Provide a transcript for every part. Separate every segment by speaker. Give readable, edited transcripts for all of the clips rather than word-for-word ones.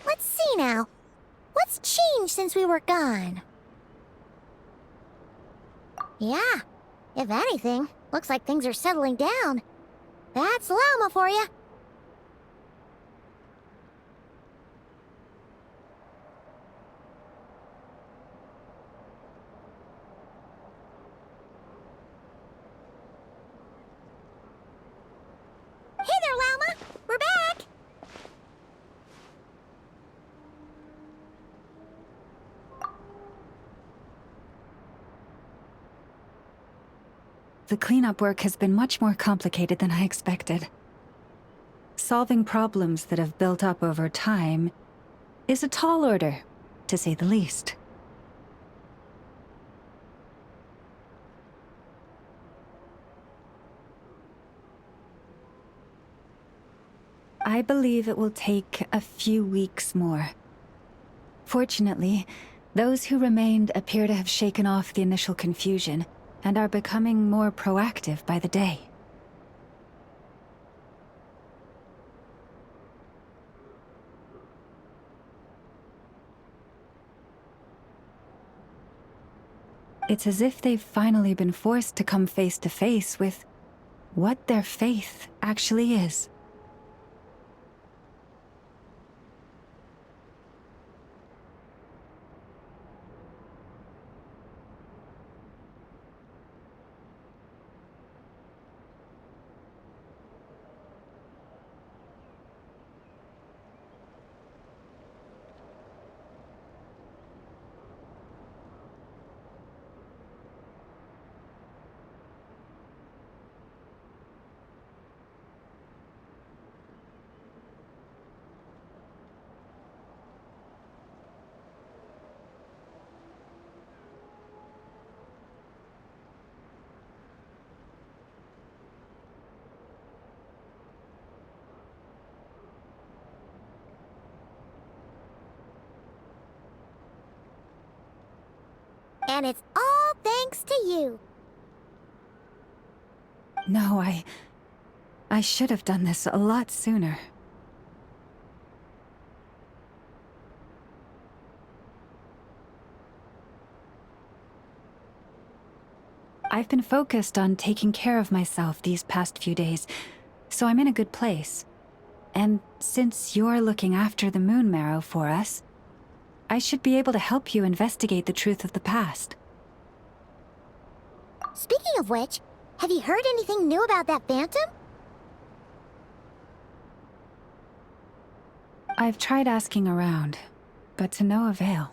Speaker 1: Let's see now. What's changed since we were gone? Yeah, if anything, looks like things are settling down. That's Laume for you. Hey there, Laume! We're back!
Speaker 2: The cleanup work has been much more complicated than I expected. Solving problems that have built up over time is a tall order, to say the least. I believe it will take a few weeks more. Fortunately, those who remained appear to have shaken off the initial confusion and are becoming more proactive by the day. It's as if they've finally been forced to come face to face with what their faith actually is.
Speaker 1: And it's all thanks to you.
Speaker 2: No, I should have done this a lot sooner. I've been focused on taking care of myself these past few days, so I'm in a good place. And since you're looking after the Moon Marrow for us, I should be able to help you investigate the truth of the past.
Speaker 1: Speaking of which, have you heard anything new about that phantom?
Speaker 2: I've tried asking around, but to no avail.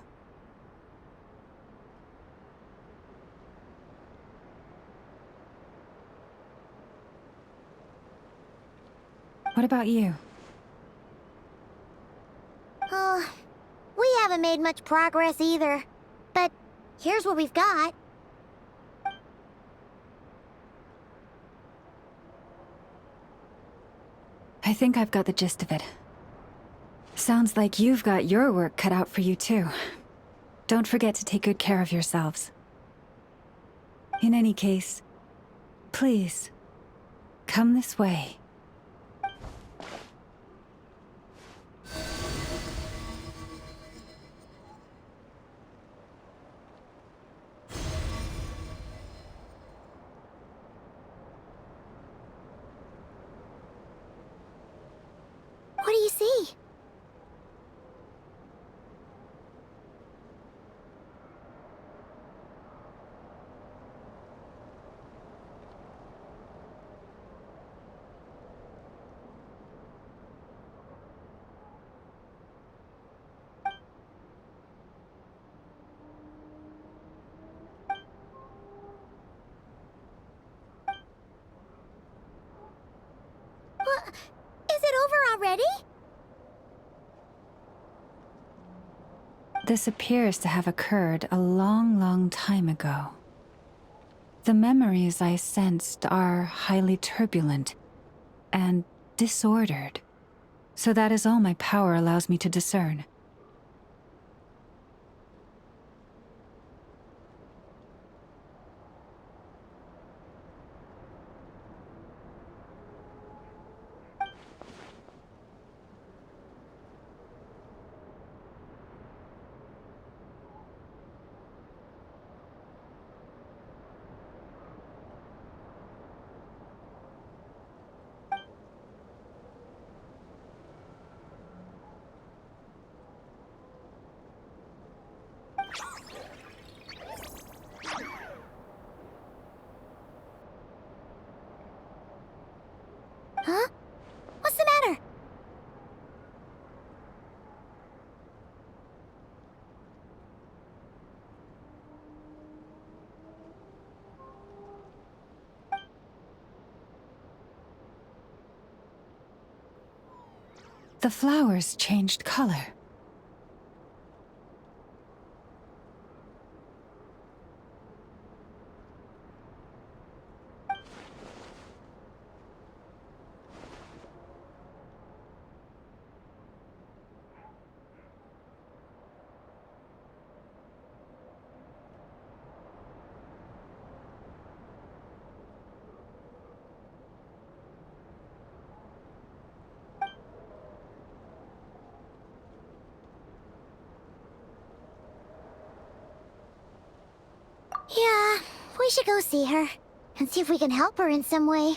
Speaker 2: What about you?
Speaker 1: We haven't made much progress either. But here's what we've got.
Speaker 2: I think I've got the gist of it. Sounds like you've got your work cut out for you too. Don't forget to take good care of yourselves. In any case, please, come this way.
Speaker 1: What do you see? What? Is it over already?
Speaker 2: This appears to have occurred a long, long time ago. The memories I sensed are highly turbulent and disordered, so that is all my power allows me to discern.
Speaker 1: Huh? What's the matter?
Speaker 2: The flowers changed color.
Speaker 1: Yeah, we should go see her and see if we can help her in some way.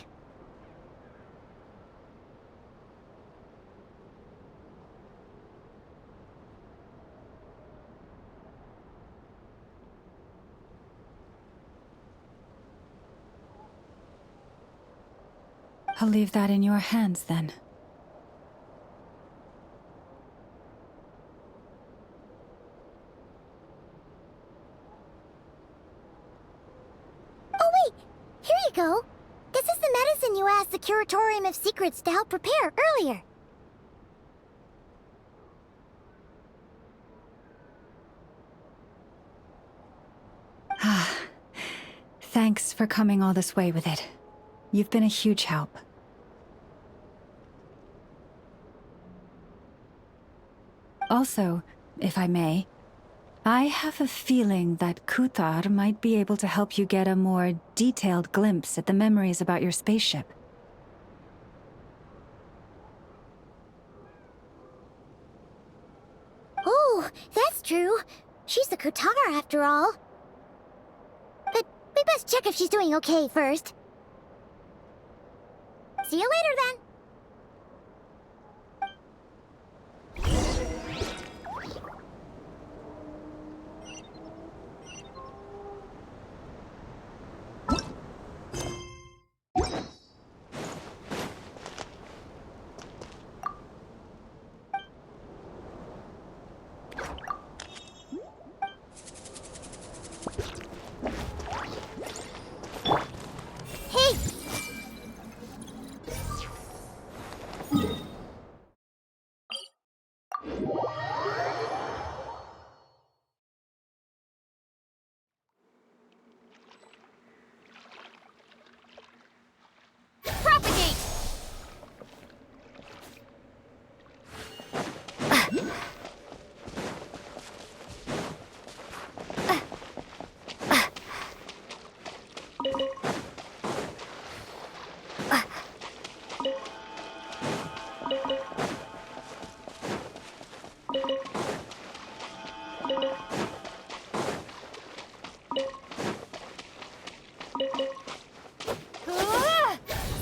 Speaker 2: I'll leave that in your hands then.
Speaker 1: Oh wait, here you go. This is the medicine you asked the Curatorium of Secrets to help prepare earlier.
Speaker 2: Thanks for coming all this way with it. You've been a huge help. Also, if I may, I have a feeling that Kuthar might be able to help you get a more detailed glimpse at the memories about your spaceship.
Speaker 1: Oh, that's true. She's the Kutara after all. But we best check if she's doing okay first. See you later then. Hey! Propagate!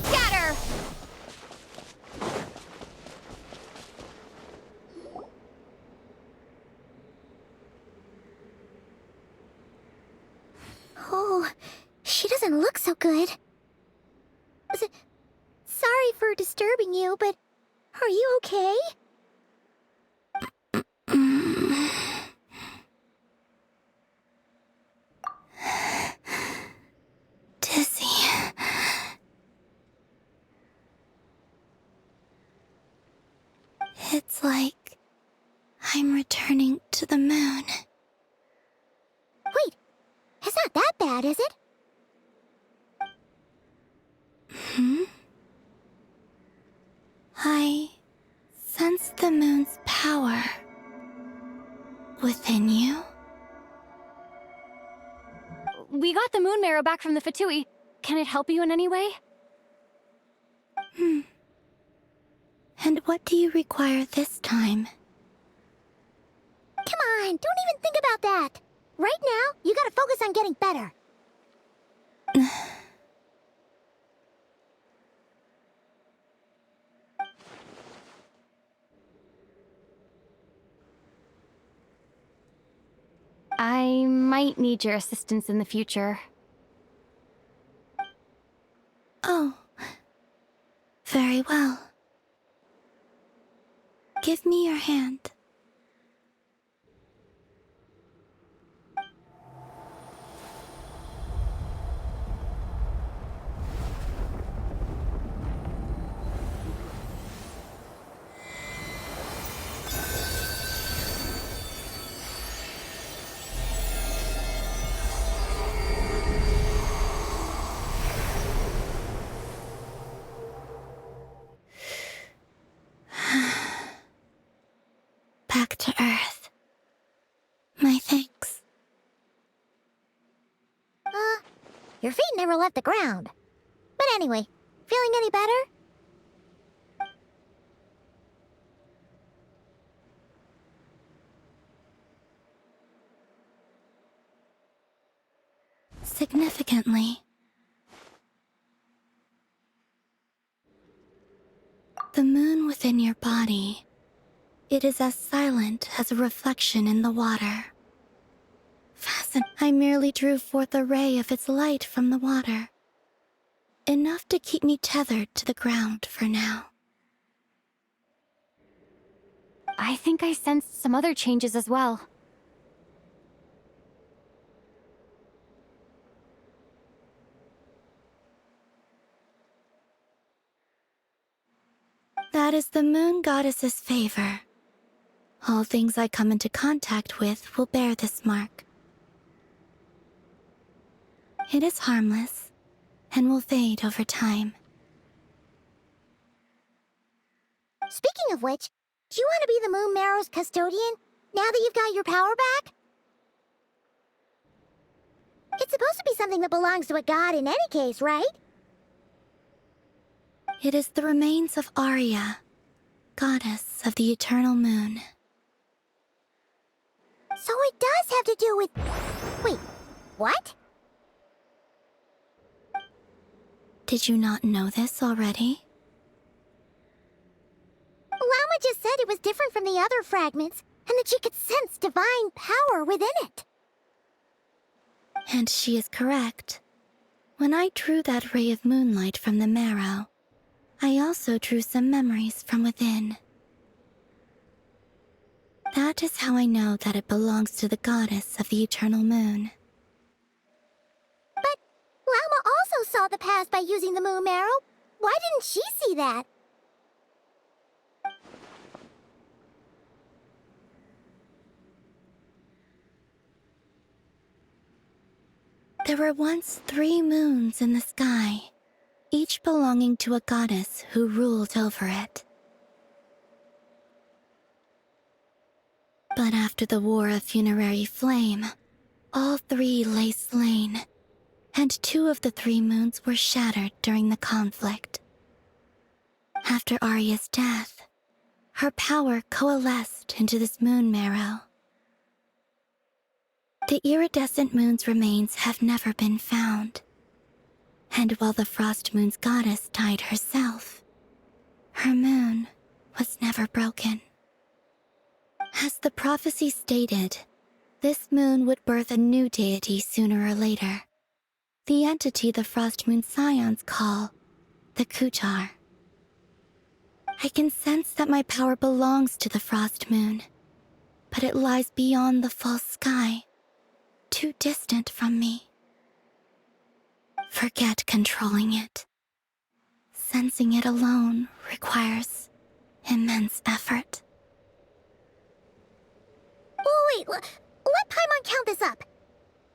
Speaker 1: Scatter! Oh, she doesn't look so good. Sorry for disturbing you, but are you okay? Dizzy. It's like I'm returning to the moon. Wait, it's not that bad, is it? I sense the moon's power within you.
Speaker 3: We got the moon marrow back from the Fatui. Can it help you in any way?
Speaker 1: And what do you require this time? Come on, don't even think about that. Right now, you gotta focus on getting better.
Speaker 3: I might need your assistance in the future.
Speaker 1: Oh.
Speaker 4: Very well. Give me your hand. Back to Earth. My thanks.
Speaker 1: Your feet never left the ground. But anyway, feeling any better?
Speaker 4: Significantly. The moon within your body, it is as silent as a reflection in the water. I merely drew forth a ray of its light from the water. Enough to keep me tethered to the ground for now.
Speaker 3: I think I sensed some other changes as well.
Speaker 4: That is the moon goddess's favor. All things I come into contact with will bear this mark. It is harmless, and will fade over time.
Speaker 1: Speaking of which, do you want to be the Moon Marrow's custodian, now that you've got your power back? It's supposed to be something that belongs to a god in any case, right?
Speaker 4: It is the remains of Arya, goddess of the eternal moon.
Speaker 1: So it does have to do with... Wait, what?
Speaker 4: Did you not know this already?
Speaker 1: Laume just said it was different from the other fragments, and that she could sense divine power within it.
Speaker 4: And she is correct. When I drew that ray of moonlight from the marrow, I also drew some memories from within. That is how I know that it belongs to the goddess of the eternal moon.
Speaker 1: But Laume also saw the past by using the Moon Marrow. Why didn't she see that?
Speaker 4: There were once 3 moons in the sky, each belonging to a goddess who ruled over it. But after the War of Funerary Flame, all 3 lay slain, and 2 of the 3 moons were shattered during the conflict. After Arya's death, her power coalesced into this moon marrow. The iridescent moon's remains have never been found. And while the frost moon's goddess died herself, her moon was never broken. As the prophecy stated, this moon would birth a new deity sooner or later. The entity the frost moon scions call the Kutar. I can sense that my power belongs to the frost moon, but it lies beyond the false sky, too distant from me. Forget controlling it. Sensing it alone requires immense effort.
Speaker 1: Oh, wait, let Paimon count this up.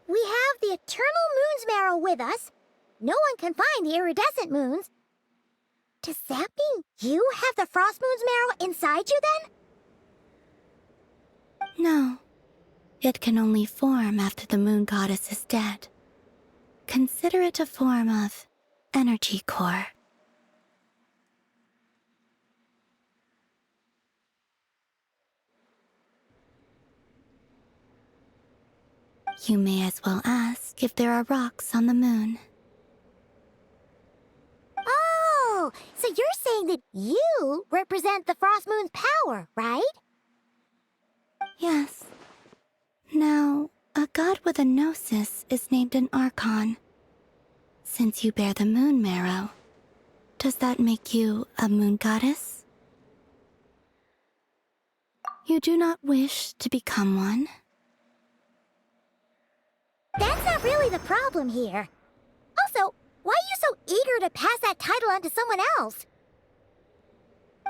Speaker 1: We have the Eternal Moon's Marrow with us. No one can find the iridescent moons. Does that mean you have the Frost Moon's Marrow inside you, then?
Speaker 4: No. It can only form after the moon goddess is dead. Consider it a form of energy core. You may as well ask if there are rocks on the moon.
Speaker 1: Oh, so you're saying that you represent the Frost Moon's power, right?
Speaker 4: Yes. Now, a god with a gnosis is named an Archon. Since you bear the moon marrow, Does that make you a moon goddess? You do not wish to become one?
Speaker 1: That's not really the problem here. Also, why are you so eager to pass that title on to someone else?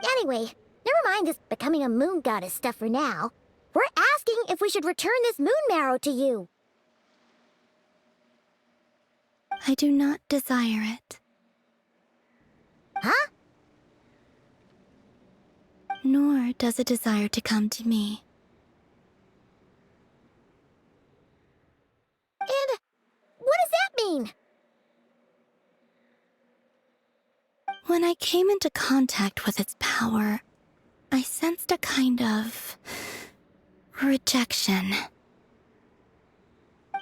Speaker 1: Anyway, never mind this becoming a moon goddess stuff for now. We're asking if we should return this moon marrow to you.
Speaker 4: I do not desire it.
Speaker 1: Huh?
Speaker 4: Nor does it desire to come to me.
Speaker 1: And what does that mean?
Speaker 4: When I came into contact with its power, I sensed a kind of rejection.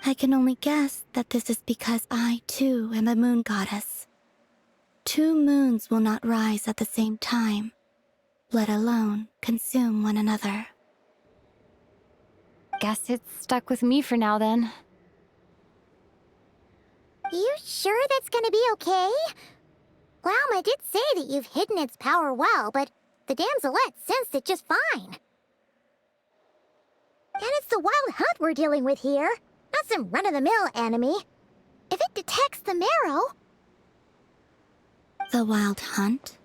Speaker 4: I can only guess that this is because I, too, am a moon goddess. 2 moons will not rise at the same time, let alone consume one another.
Speaker 3: Guess it's stuck with me for now then.
Speaker 1: You sure that's gonna be okay? Laume did say that you've hidden its power well, but the damselette sensed it just fine. And it's the wild hunt we're dealing with here, not some run-of-the-mill enemy. If it detects the marrow...
Speaker 4: The wild hunt?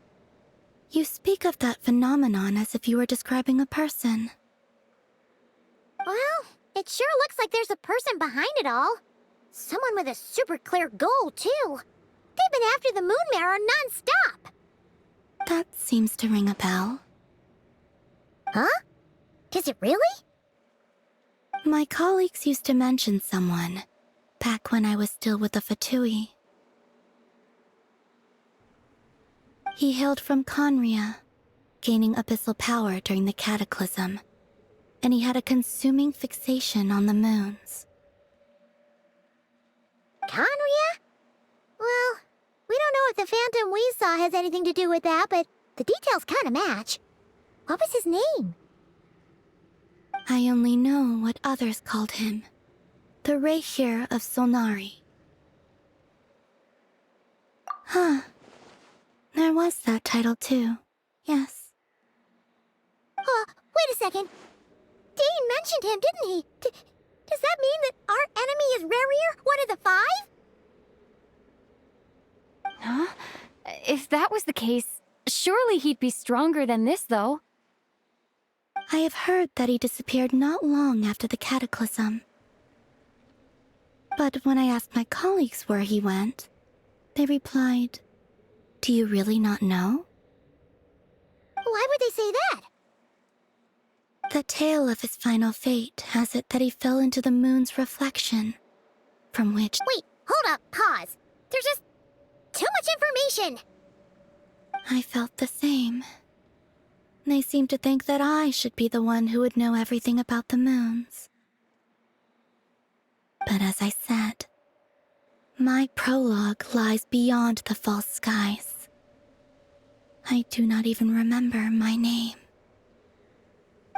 Speaker 4: You speak of that phenomenon as if you were describing a person.
Speaker 1: Well, it sure looks like there's a person behind it all. Someone with a super clear goal, too. They've been after the moon marrow non-stop.
Speaker 4: That seems to ring a bell.
Speaker 1: Huh? Does it really?
Speaker 4: My colleagues used to mention someone, back when I was still with the Fatui. He hailed from Conria, gaining abyssal power during the cataclysm, and he had a consuming fixation on the moons.
Speaker 1: Conria? Well, we don't know if the phantom we saw has anything to do with that, but the details kind of match. What was his name?
Speaker 4: I only know what others called him. The Reihir of Solnari. Huh. There was that title too. Yes.
Speaker 1: Wait a second. Dean mentioned him, didn't he? Does that mean that our enemy is Rerir, one of the 5?
Speaker 3: Huh? If that was the case, surely he'd be stronger than this, though.
Speaker 4: I have heard that he disappeared not long after the cataclysm. But when I asked my colleagues where he went, they replied, "Do you really not know?"
Speaker 1: Why would they say that?
Speaker 4: The tale of his final fate has it that he fell into the moon's reflection, from which...
Speaker 1: Wait, hold up, pause. There's just too much information.
Speaker 4: I felt the same. They seemed to think that I should be the one who would know everything about the moons. But as I said, my prologue lies beyond the false skies. I do not even remember my name.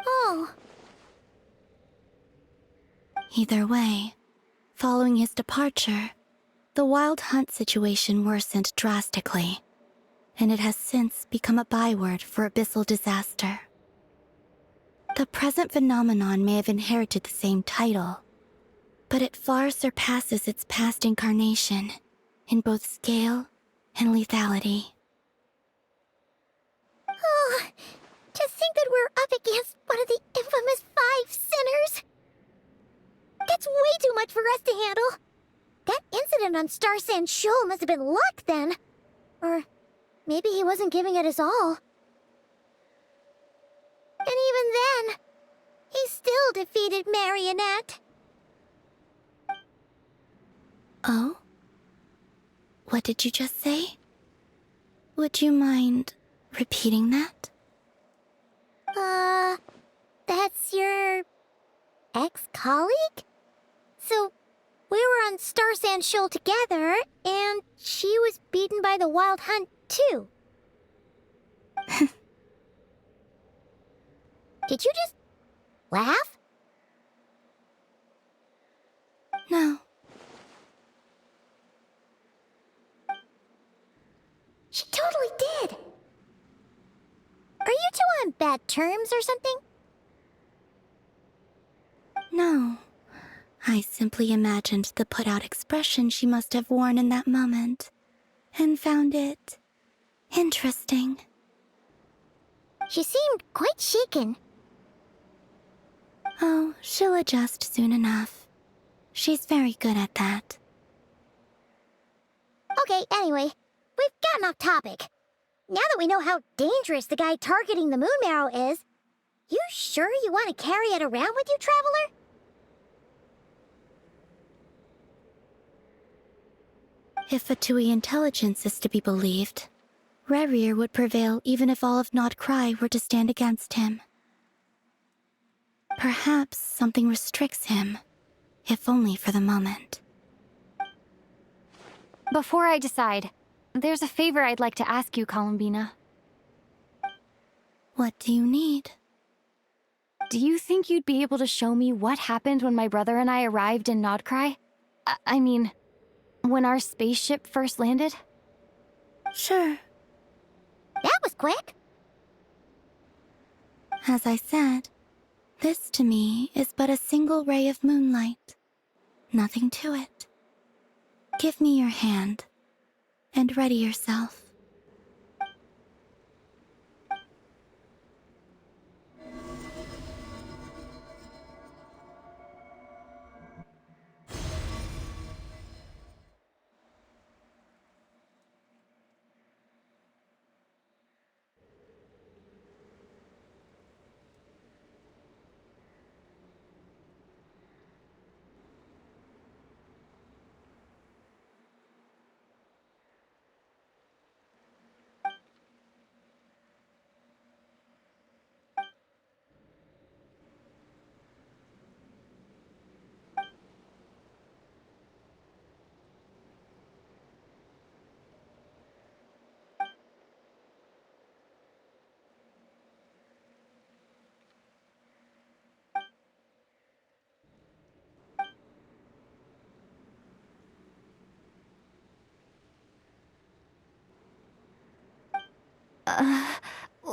Speaker 1: Oh,
Speaker 4: Either way, following his departure, the wild hunt situation worsened drastically, and it has since become a byword for abyssal disaster. The present phenomenon may have inherited the same title, but it far surpasses its past incarnation in both scale and lethality.
Speaker 1: oh, to think that we're up against one of the infamous 5 sinners. That's way too much for us to handle. That incident on Star Sand Shoal must have been luck then. Or maybe he wasn't giving it his all. And even then, he still defeated Marionette.
Speaker 4: Oh? What did you just say? Would you mind repeating that?
Speaker 1: That's your ex-colleague? So, we were on Star Sand Shoal together, and she was beaten by the Wild Hunt, too. Did you just laugh?
Speaker 4: No.
Speaker 1: She totally bad terms or something?
Speaker 4: No. I simply imagined the put-out expression she must have worn in that moment, and found it interesting.
Speaker 1: She seemed quite shaken.
Speaker 4: Oh, she'll adjust soon enough. She's very good at that.
Speaker 1: Okay, anyway, we've gotten off topic. Now that we know how dangerous the guy targeting the moon marrow is, you sure you want to carry it around with you, Traveler?
Speaker 4: If Fatui intelligence is to be believed, Rerir would prevail even if all of Nod Cry were to stand against him. Perhaps something restricts him, if only for the moment.
Speaker 3: Before I decide, there's a favor I'd like to ask you, Columbina.
Speaker 4: What do you need?
Speaker 3: Do you think you'd be able to show me what happened when my brother and I arrived in Nodcry? I mean, when our spaceship first landed?
Speaker 4: Sure.
Speaker 1: That was quick.
Speaker 4: As I said, this to me is but a single ray of moonlight. Nothing to it. Give me your hand, and ready yourself.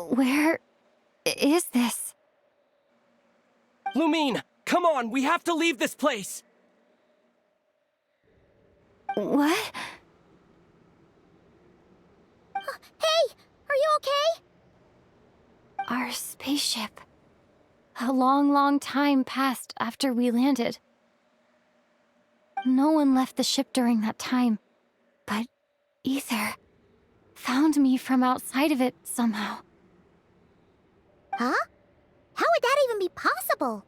Speaker 3: Where is this?
Speaker 5: Lumine, come on, we have to leave this place!
Speaker 3: What?
Speaker 1: Hey, are you okay?
Speaker 3: Our spaceship. A long, long time passed after we landed. No one left the ship during that time, but Ether found me from outside of it somehow.
Speaker 1: Huh? How would that even be possible?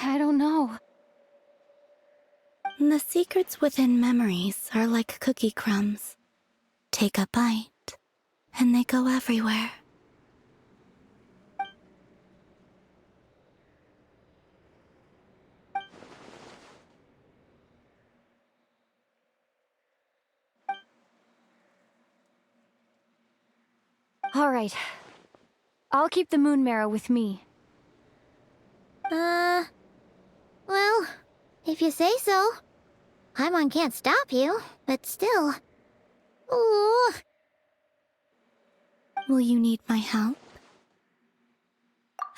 Speaker 3: I don't know.
Speaker 4: The secrets within memories are like cookie crumbs. Take a bite, and they go everywhere.
Speaker 3: All right. I'll keep the moon marrow with me.
Speaker 1: Well, if you say so. Paimon can't stop you, but still. Ooh.
Speaker 4: Will you need my help?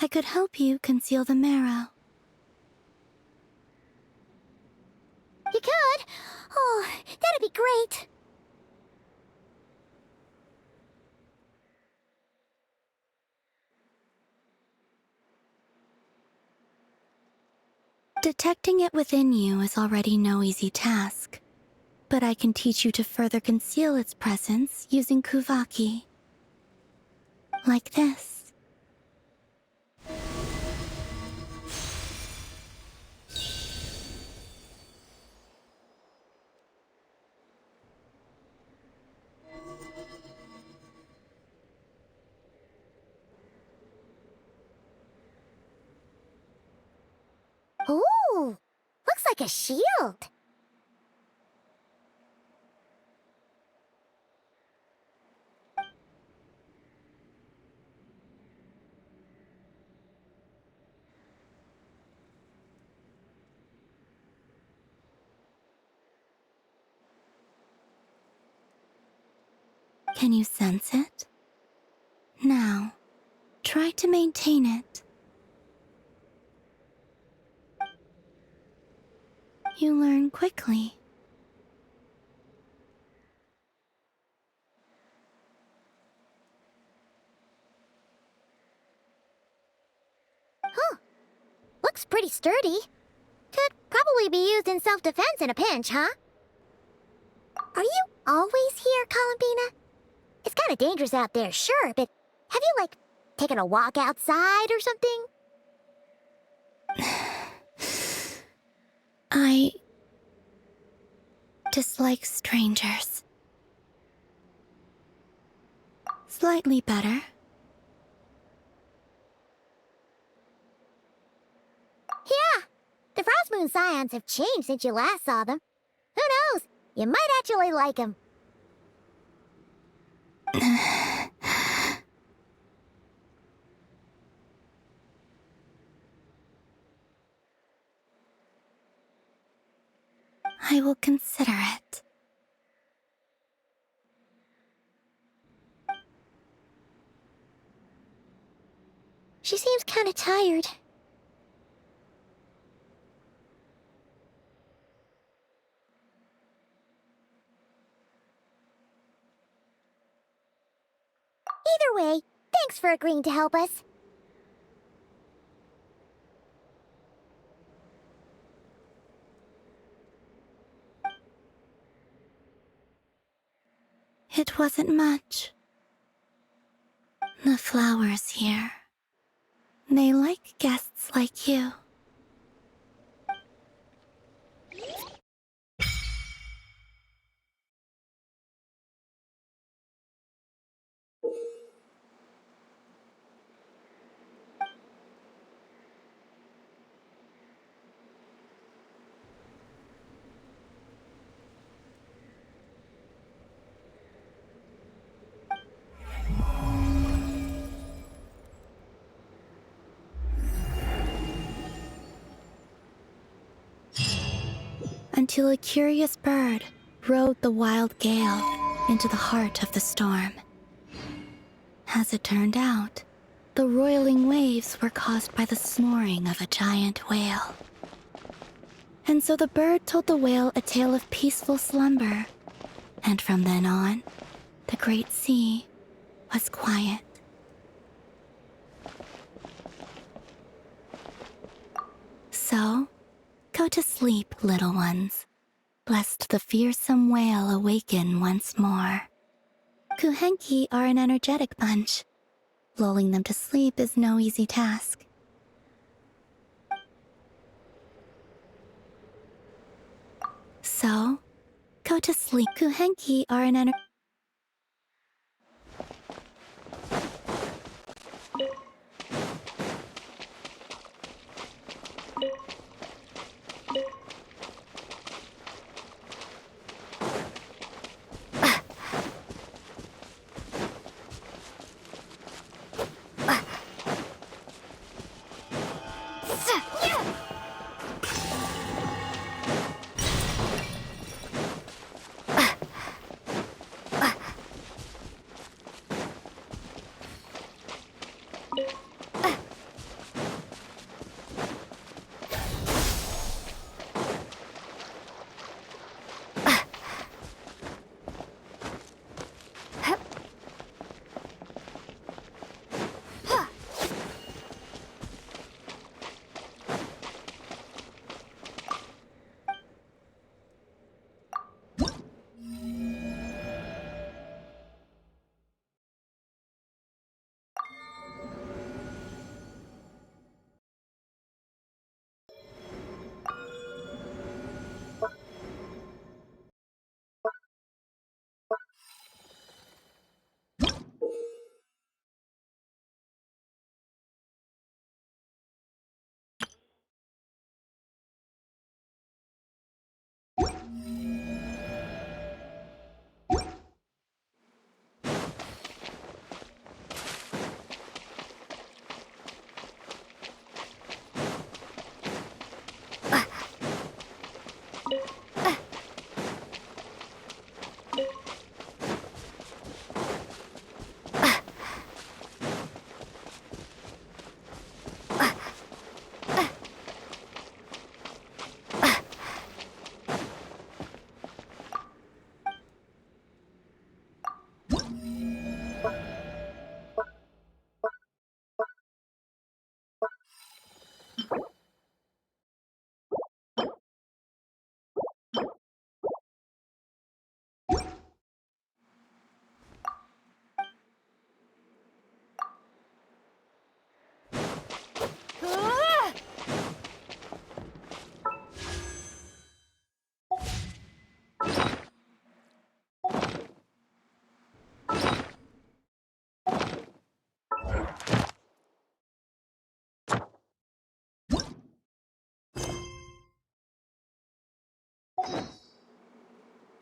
Speaker 4: I could help you conceal the marrow.
Speaker 1: You could? Oh, that'd be great.
Speaker 4: Detecting it within you is already no easy task, but I can teach you to further conceal its presence using Kuvaki. Like this.
Speaker 1: Ooh, looks like a shield.
Speaker 4: Can you sense it? Now, try to maintain it. You learn quickly.
Speaker 1: Huh. Looks pretty sturdy. Could probably be used in self-defense in a pinch, huh? Are you always here, Columbina? It's kind of dangerous out there, sure, but have you, like, taken a walk outside or something?
Speaker 4: I dislike strangers. Slightly better.
Speaker 1: Yeah, the Frost Moon Scions have changed since you last saw them. Who knows? You might actually like them.
Speaker 4: I will consider it.
Speaker 1: She seems kind of tired. Either way, thanks for agreeing to help us.
Speaker 4: It wasn't much. The flowers here. They like guests like you. Until a curious bird rode the wild gale into the heart of the storm. As it turned out, the roiling waves were caused by the snoring of a giant whale. And so the bird told the whale a tale of peaceful slumber, and from then on, the great sea was quiet. So, go to sleep, little ones, lest the fearsome whale awaken once more. Kuhenki are an energetic bunch. Lulling them to sleep is no easy task. So, go to sleep. Kuhenki are an